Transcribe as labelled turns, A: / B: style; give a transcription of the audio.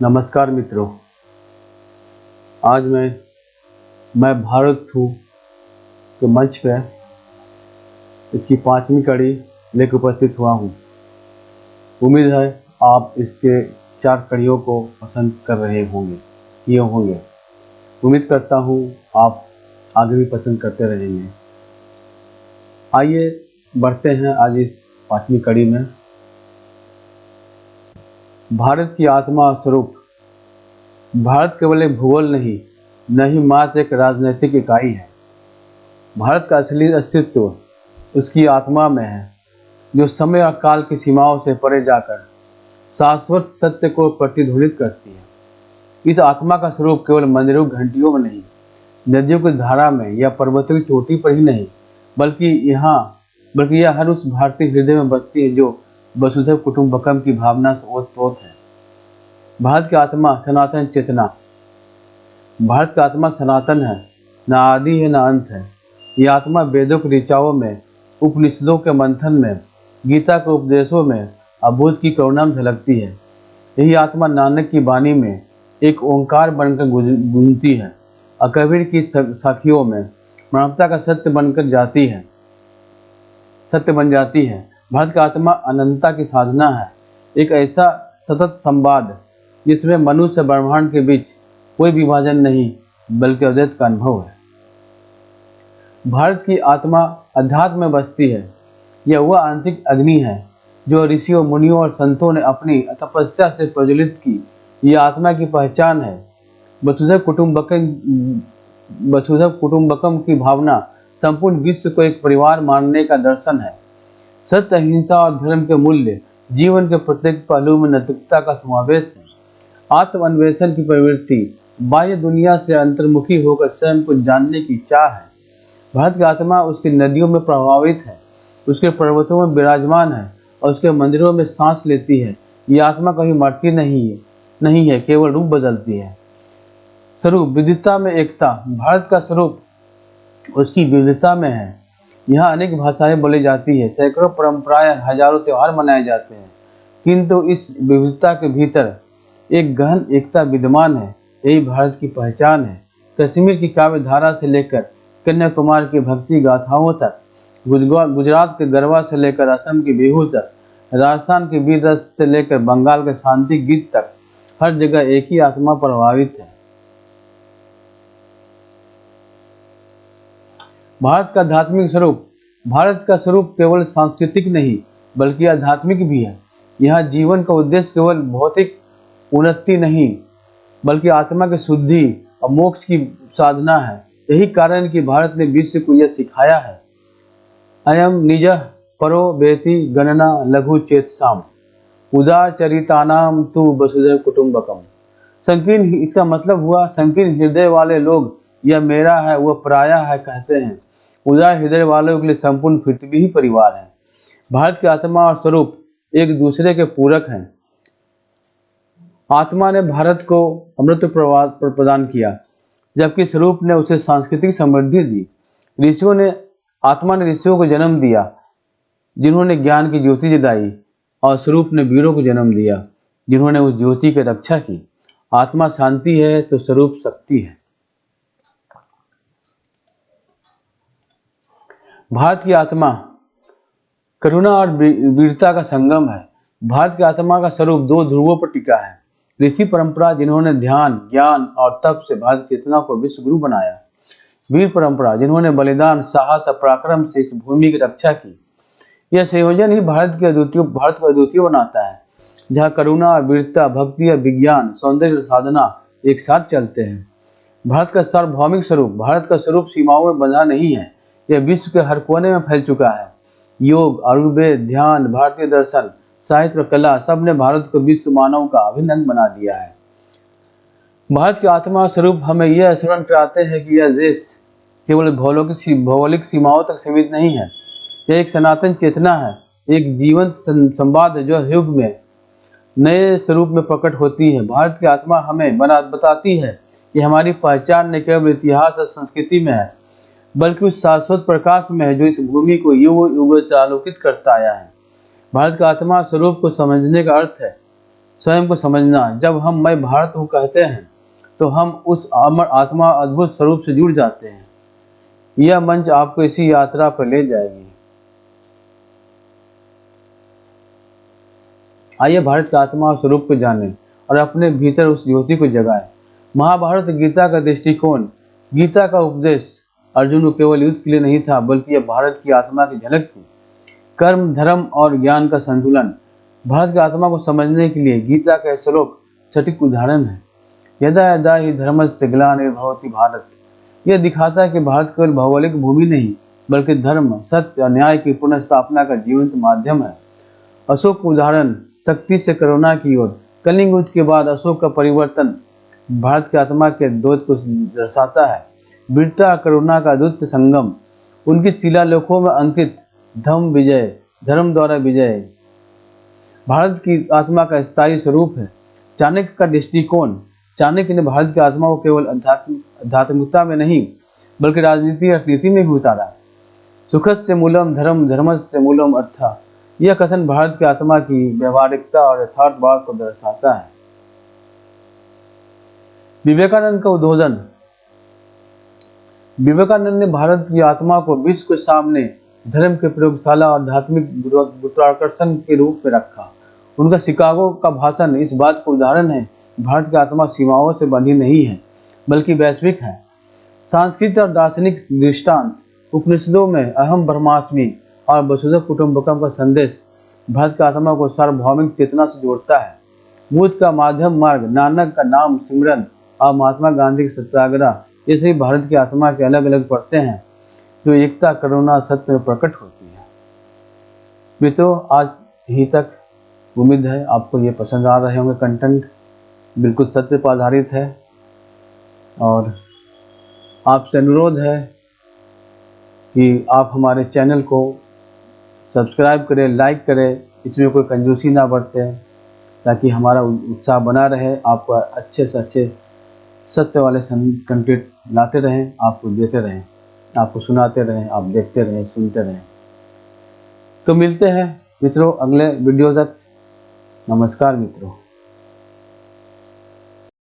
A: नमस्कार मित्रों। आज मैं भारत हूँ के मंच पे इसकी 5वीं कड़ी लेकर उपस्थित हुआ हूँ। उम्मीद है आप इसके 4 कड़ियों को पसंद कर रहे होंगे। उम्मीद करता हूँ आप आगे भी पसंद करते रहेंगे। आइए बढ़ते हैं आज इस 5वीं कड़ी में। भारत की आत्मा और स्वरूप। भारत केवल एक भूगोल नहीं मात्र एक राजनीतिक इकाई है। भारत का असली अस्तित्व उसकी आत्मा में है, जो समय और काल की सीमाओं से परे जाकर शाश्वत सत्य को प्रतिध्वनित करती है। इस आत्मा का स्वरूप केवल मंदिरों घंटियों में नहीं, नदियों की धारा में या पर्वतों की चोटी पर ही नहीं, बल्कि यह हर उस भारतीय हृदय में बसती है जो वसुधैव कुटुंबकम की भावना से ओतप्रोत है। भारत की आत्मा सनातन चेतना। भारत का आत्मा सनातन है, ना आदि है ना अंत है। यह आत्मा वेदों की ऋचाओं में, उपनिषदों के मंथन में, गीता के उपदेशों में, अबोध की करुणा में झलकती है। यही आत्मा नानक की वाणी में एक ओंकार बनकर गूंजती है और कबीर की साखियों में मानवता का सत्य बन जाती है। भारत का आत्मा अनंतता की साधना है, एक ऐसा सतत संवाद जिसमें मनुष्य ब्रह्मांड के बीच कोई विभाजन नहीं, बल्कि अद्वैत का अनुभव है। भारत की आत्मा अध्यात्म में बसती है। यह वह आंतरिक अग्नि है जो ऋषियों, मुनियों और संतों ने अपनी तपस्या से प्रज्वलित की। यह आत्मा की पहचान है। वसुधैव कुटुंबकम की भावना संपूर्ण विश्व को एक परिवार मानने का दर्शन है। सत्य, अहिंसा और धर्म के मूल्य जीवन के प्रत्येक पहलू में नैतिकता का समावेश है। आत्म अन्वेषण की प्रवृत्ति, बाह्य दुनिया से अंतर्मुखी होकर स्वयं को जानने की चाह है। भारत की आत्मा उसकी नदियों में प्रभावित है, उसके पर्वतों में विराजमान है और उसके मंदिरों में सांस लेती है। यह आत्मा कभी मरती नहीं है, केवल रूप बदलती है। स्वरूप, विविधता में एकता। भारत का स्वरूप उसकी विविधता में है। यहाँ अनेक भाषाएं बोली जाती है, सैकड़ों परंपराएं, हजारों त्योहार मनाए जाते हैं, किंतु इस विविधता के भीतर एक गहन एकता विद्यमान है। यही भारत की पहचान है। कश्मीर की काव्य धारा से लेकर कन्याकुमारी की भक्ति गाथाओं तक, गुजरात के गरबा से लेकर असम की बिहू तक, राजस्थान के वीर रस से लेकर बंगाल के शांति गीत तक, हर जगह एक ही आत्मा प्रभावित है। भारत का आध्यात्मिक स्वरूप। भारत का स्वरूप केवल सांस्कृतिक नहीं, बल्कि आध्यात्मिक भी है। यहाँ जीवन का उद्देश्य केवल भौतिक उन्नति नहीं, बल्कि आत्मा की शुद्धि और मोक्ष की साधना है। यही कारण कि भारत ने विश्व को यह सिखाया है, अयम निजः परो वेति गणना लघु चेतसाम उदारचरितानाम तु वसुधैव कुटुंबकम। संकीर्ण, इसका मतलब हुआ संकीर्ण हृदय वाले लोग यह मेरा है, वह पराया है कहते हैं। उदार हृदय वालों के लिए संपूर्ण पृथ्वी ही परिवार है। भारत की आत्मा और स्वरूप एक दूसरे के पूरक हैं। आत्मा ने भारत को अमृत प्रदान किया, जबकि स्वरूप ने उसे सांस्कृतिक समृद्धि दी। आत्मा ने ऋषियों को जन्म दिया, जिन्होंने ज्ञान की ज्योति जलाई, और स्वरूप ने वीरों को जन्म दिया, जिन्होंने उस ज्योति की रक्षा की। आत्मा शांति है तो स्वरूप शक्ति है। भारत की आत्मा करुणा और वीरता का संगम है। भारत की आत्मा का स्वरूप 2 ध्रुवों पर टिका है। ऋषि परंपरा, जिन्होंने ध्यान, ज्ञान और तप से भारत की चेतना को विश्व गुरु बनाया। वीर परंपरा, जिन्होंने बलिदान, साहस और पराक्रम से इस भूमि की रक्षा की। यह संयोजन ही भारत को अद्वितीय बनाता है, जहाँ करुणा, वीरता, भक्ति और विज्ञान, सौंदर्य और साधना एक साथ चलते हैं। भारत का सार्वभौमिक स्वरूप। भारत का स्वरूप सीमाओं में बंधा नहीं है, यह विश्व के हर कोने में फैल चुका है। योग, आयुर्वेद, ध्यान, भारतीय दर्शन, साहित्य और कला, सब ने भारत को विश्व मानव का अभिन्न अंग बना दिया है। भारत की आत्मा और स्वरूप हमें यह स्मरण कराते हैं कि यह देश केवल भौगोलिक सीमाओं तक सीमित नहीं है। यह एक सनातन चेतना है, एक जीवंत संवाद है जो हर युग में नए स्वरूप में प्रकट होती है। भारत की आत्मा हमें बताती है कि हमारी पहचान न केवल इतिहास और संस्कृति में है, बल्कि उस शाश्वत प्रकाश में है जो इस भूमि को युग युग से आलोकित करता आया है। भारत का आत्मा स्वरूप को समझने का अर्थ है स्वयं को समझना। जब हम मैं भारत हूँ कहते हैं तो हम उस अमर आत्मा अद्भुत स्वरूप से जुड़ जाते हैं। यह मंच आपको इसी यात्रा पर ले जाएगी। आइए भारत का आत्मा और स्वरूप को जानें और अपने भीतर उस ज्योति को जगाएं। महाभारत गीता का दृष्टिकोण, गीता का उपदेश अर्जुन को केवल युद्ध के लिए नहीं था, बल्कि यह भारत की आत्मा की झलक थी। कर्म, धर्म और ज्ञान का संतुलन। भारत की आत्मा को समझने के लिए गीता का श्लोक सटीक उदाहरण है। यदा यदा ही धर्मस्य ग्लानिर्भवति भारत। यह दिखाता है कि भारत केवल भौगोलिक भूमि नहीं, बल्कि धर्म, सत्य और न्याय की पुनर्स्थापना का जीवंत माध्यम है। अशोक उदाहरण, शक्ति से करुणा की ओर। कलिंग युद्ध के बाद अशोक का परिवर्तन भारत की आत्मा के द्वैत को दर्शाता है। वीरता और करुणा का अद्भुत संगम। उनकी शिलालेखों में अंकित धम्म विजय, धर्म द्वारा विजय, भारत की आत्मा का स्थायी स्वरूप है। चाणक्य का दृष्टिकोण। चाणक्य ने भारत की आत्मा को केवल आध्यात्मिकता में नहीं, बल्कि राजनीति और नीति में भी उतारा। सुखस्य मूलम धर्म, धर्मस्य मूलम अर्थ। यह कथन भारत की आत्मा की व्यवहारिकता और यथार्थवाद को दर्शाता है। विवेकानंद का उद्बोधन। विवेकानंद ने भारत की आत्मा को विश्व के सामने धर्म के प्रयोगशाला और आध्यात्मिक गुरुत्वाकर्षण के रूप में रखा। उनका शिकागो का भाषण इस बात का उदाहरण है कि भारत की आत्मा सीमाओं से बंधी नहीं है, बल्कि वैश्विक है। सांस्कृतिक और दार्शनिक दृष्टांत। उपनिषदों में अहम ब्रह्मास्मि और वसुधैव कुटुंबकम का संदेश भारत की आत्मा को सार्वभौमिक चेतना से जोड़ता है। बुद्ध का माध्यम मार्ग, नानक का नाम सिमरन और महात्मा गांधी की सत्याग्रह, ये सभी भारत की आत्मा के अलग अलग परतें हैं जो एकता, करुणा, सत्य में प्रकट होती है। मित्रों, आज यहीं तक। उम्मीद है आपको ये पसंद आ रहे होंगे। कंटेंट बिल्कुल सत्य पर आधारित है और आपसे अनुरोध है कि आप हमारे चैनल को सब्सक्राइब करें, लाइक करें, इसमें कोई कंजूसी ना बरतें, ताकि हमारा उत्साह बना रहे। आपको अच्छे से अच्छे सत्य वाले कंटेंट लाते रहें, आपको देते रहें, आपको सुनाते रहें, आप देखते रहें, सुनते रहें। तो मिलते हैं मित्रों अगले वीडियो तक। नमस्कार मित्रों।